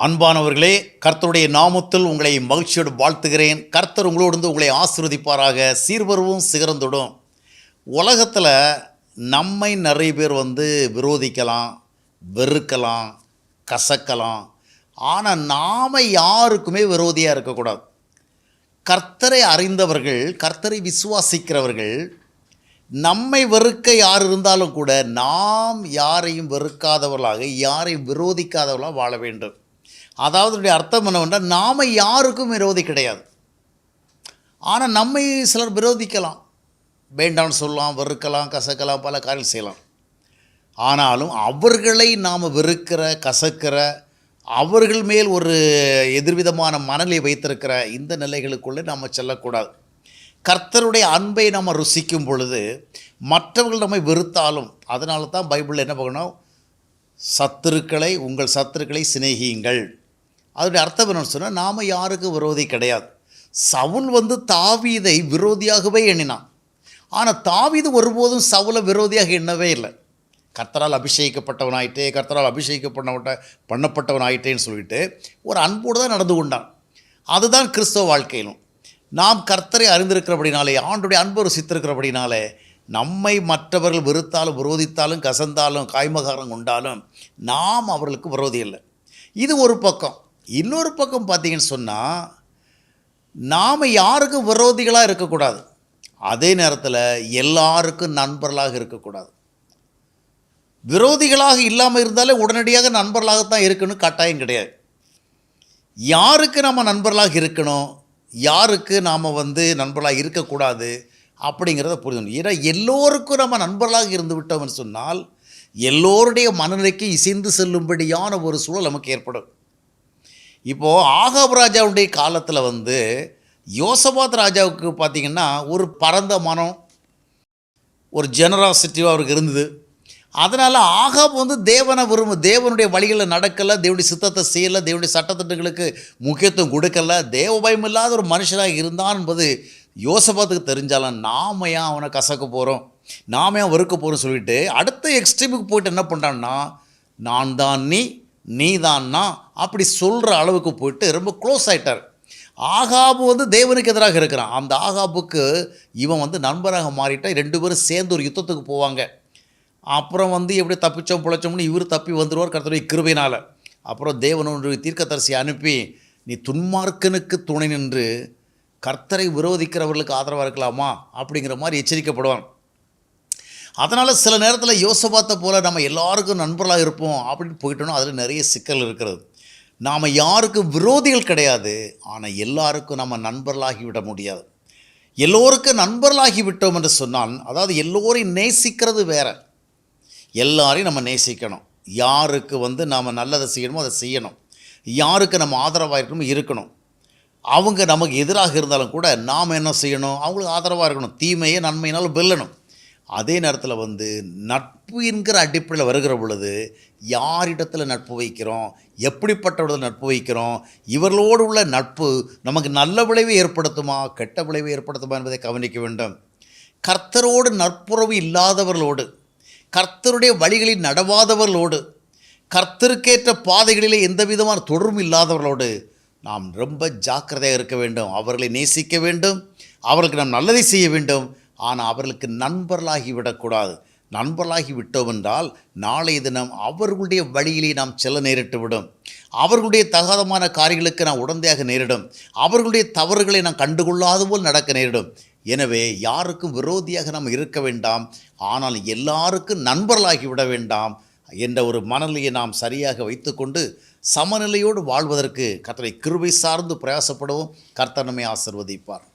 அன்பானவர்களே, கர்த்தருடைய நாமத்தில் உங்களை மகிழ்ச்சியோடு வாழ்த்துகிறேன். கர்த்தர் உங்களோடு உங்களை ஆசீர்வதிப்பாராக. சீர்வருவும் சிகரந்தொடும். உலகத்தில் நம்மை நிறைய பேர் விரோதிக்கலாம், வெறுக்கலாம், கசக்கலாம். ஆனால் நாம் யாருக்குமே விரோதியாக இருக்கக்கூடாது. கர்த்தரை அறிந்தவர்கள், கர்த்தரை விசுவாசிக்கிறவர்கள், நம்மை வெறுக்க யார் இருந்தாலும் கூட நாம் யாரையும் வெறுக்காதவர்களாக, யாரையும் விரோதிக்காதவர்களாக வாழ வேண்டும். அதாவது அர்த்தம் என்னவென்றால், நாம் யாருக்கும் விரோதி கிடையாது. ஆனால் நம்மை சிலர் விரோதிக்கலாம், வேண்டாம்னு சொல்லலாம், வெறுக்கலாம், கசக்கலாம், பல காரியம் செய்யலாம். ஆனாலும் அவர்களை நாம் வெறுக்கிற, கசக்கிற, அவர்கள் மேல் ஒரு எதிர்விதமான மனநிலை வைத்திருக்கிற இந்த நிலைகளுக்குள்ளே நாம் செல்லக்கூடாது. கர்த்தருடைய அன்பை நம்ம ருசிக்கும் பொழுது மற்றவர்கள் நம்மை வெறுத்தாலும், அதனால தான் பைபிளில் என்ன பண்ணணும், உங்கள் சத்துருக்களை சிநேகியுங்கள். அதனுடைய அர்த்தம் என்னன்னு சொன்னால், நாம் யாருக்கும் விரோதி கிடையாது. சவுல் தாவீதை விரோதியாகவே எண்ணினான். ஆனால் தாவீது ஒருபோதும் சவுலை விரோதியாக எண்ணவே இல்லை. கர்த்தரால் அபிஷேகிக்கப்பட்டவனாயிட்டே, கர்த்தரால் பண்ணப்பட்டவனாயிட்டேன்னு சொல்லிட்டு ஒரு அன்போடு தான் நடந்து கொண்டான். அதுதான் கிறிஸ்தவ வாழ்க்கையிலும். நாம் கர்த்தரை அறிந்திருக்கிறபடினாலே, ஆண்டுடைய அன்பு ருசித்திருக்கிறபடினாலே, நம்மை மற்றவர்கள் வெறுத்தாலும், விரோதித்தாலும், கசந்தாலும், காய்மகாரம் கொண்டாலும் நாம் அவர்களுக்கு விரோதி இல்லை. இது ஒரு பக்கம். இன்னொரு பக்கம் பார்த்தீங்கன்னு சொன்னால், நாம் யாருக்கும் விரோதிகளாக இருக்கக்கூடாது, அதே நேரத்தில் எல்லாருக்கும் நண்பர்களாக இருக்கக்கூடாது. விரோதிகளாக இல்லாமல் இருந்தாலே உடனடியாக நண்பர்களாகத்தான் இருக்கணும், கட்டாயம் கிடையாது. யாருக்கு நம்ம நண்பர்களாக இருக்கணும், யாருக்கு நாம் நண்பர்களாக இருக்கக்கூடாது அப்படிங்கிறத புரிஞ்சுக்கணும். ஏன்னா எல்லோருக்கும் நம்ம நண்பர்களாக இருந்து விட்டோம்னு சொன்னால் எல்லோருடைய மனநிலைக்கு இசைந்து செல்லும்படியான ஒரு சூழல் நமக்கு ஏற்படும். இப்போது ஆகாப் ராஜாவுடைய காலத்தில் யோசபாத் ராஜாவுக்கு பார்த்திங்கன்னா ஒரு பரந்த மனம், ஒரு ஜெனராசிட்டியாக அவருக்கு இருந்தது. அதனால் ஆகாப் தேவனை தேவனுடைய வழிகளில் நடக்கலை, தேவனுடைய சித்தத்தை செய்யலை, தேவனுடைய சட்டத்திட்டங்களுக்கு முக்கியத்துவம் கொடுக்கலை, தேவ பயம் இல்லாத ஒரு மனுஷனாக இருந்தான் என்பது யோசபாத்துக்கு தெரிஞ்சாலும், நாம் ஏன் அவனை கசக்க போகிறோம், நாம் ஏன் வெறுக்க போகிறோம் சொல்லிட்டு அடுத்த எக்ஸ்ட்ரீமுக்கு போய்ட்டு என்ன பண்ணுறான்னா, நான் தான் நீ தான் நான் அப்படி சொல்கிற அளவுக்கு போயிட்டு ரொம்ப க்ளோஸ் ஆகிட்டார். ஆகாபு தேவனுக்கு எதிராக இருக்கிறான். அந்த ஆகாபுக்கு இவன் நண்பராக மாறிட்டால் 2 பேரும் சேர்ந்து ஒரு யுத்தத்துக்கு போவாங்க. அப்புறம் எப்படி தப்பிச்சோம் பிழைச்சோம்னு இவர் தப்பி வந்துடுவார் கர்த்தருடைய கிருபையினால். அப்புறம் தேவனுடைய தீர்க்கதரிசியை அனுப்பி, நீ துன்மார்க்கனுக்கு துணை நின்று கர்த்தரை விரோதிக்கிறவர்களுக்கு ஆதரவாக இருக்கலாமா அப்படிங்கிற மாதிரி எச்சரிக்கப்படுவான். அதனால் சில நேரத்தில் யோசபாத்தை போல் நம்ம எல்லாருக்கும் நண்பர்களாக இருப்போம் அப்படின்னு போயிட்டோன்னா அதில் நிறைய சிக்கல் இருக்கிறது. நாம் யாருக்கும் விரோதிகள் கிடையாது, ஆனால் எல்லாருக்கும் நம்ம நண்பர்களாகி விட முடியாது. எல்லோருக்கும் நண்பர்களாகி விட்டோம் என்று சொன்னால், அதாவது எல்லோரையும் நேசிக்கிறது வேறு, எல்லாரையும் நம்ம நேசிக்கணும். யாருக்கு நாம் நல்லதை செய்யணுமோ அதை செய்யணும், யாருக்கு நம்ம ஆதரவாக இருக்கணும். அவங்க நமக்கு எதிராக இருந்தாலும் கூட நாம் என்ன செய்யணும், அவங்களுக்கு ஆதரவாக இருக்கணும், தீமையை நன்மையினால் வெல்லணும். அதே நேரத்தில் நட்பு என்கிற அடிப்படையில் வருகிற பொழுது யாரிடத்தில் நட்பு வைக்கிறோம், எப்படிப்பட்டவர்கள் நட்பு வைக்கிறோம், இவர்களோடு உள்ள நட்பு நமக்கு நல்ல விளைவை ஏற்படுத்துமா, கெட்ட விளைவை ஏற்படுத்துமா என்பதை கவனிக்க வேண்டும். கர்த்தரோடு நட்புறவு இல்லாதவர்களோடு, கர்த்தருடைய வழிகளில் நடவாதவர்களோடு, கர்த்தருக்கேற்ற பாதைகளிலே எந்த விதமான தொடர்பும் இல்லாதவர்களோடு நாம் ரொம்ப ஜாக்கிரதையாக இருக்க வேண்டும். அவர்களை நேசிக்க வேண்டும், அவர்களுக்கு நாம் நல்லதை செய்ய வேண்டும். ஆனால் அவர்களுக்கு நண்பர்களாகி விடக்கூடாது. நண்பர்களாகி விட்டோம் என்றால் நாளைய தினம் அவர்களுடைய வழியிலே நாம் செல்ல நேரிட்டு விடும். அவர்களுடைய தகாதமான காரியங்களுக்கு நாம் உடந்தையாக நேரிடும். அவர்களுடைய தவறுகளை நாம் கண்டுகொள்ளாத போல் நடக்க நேரிடும். எனவே யாருக்கும் விரோதியாக நாம் இருக்க வேண்டாம், ஆனால் எல்லாருக்கும் நண்பர்களாகி விட வேண்டாம் என்ற ஒரு மனநிலையை நாம் சரியாக வைத்துக்கொண்டு சமநிலையோடு வாழ்வதற்கு கர்த்தரை கிருபை சார்ந்து பிரயாசப்படுவோம். கர்த்தர் நம்மை ஆசீர்வதிப்பார்.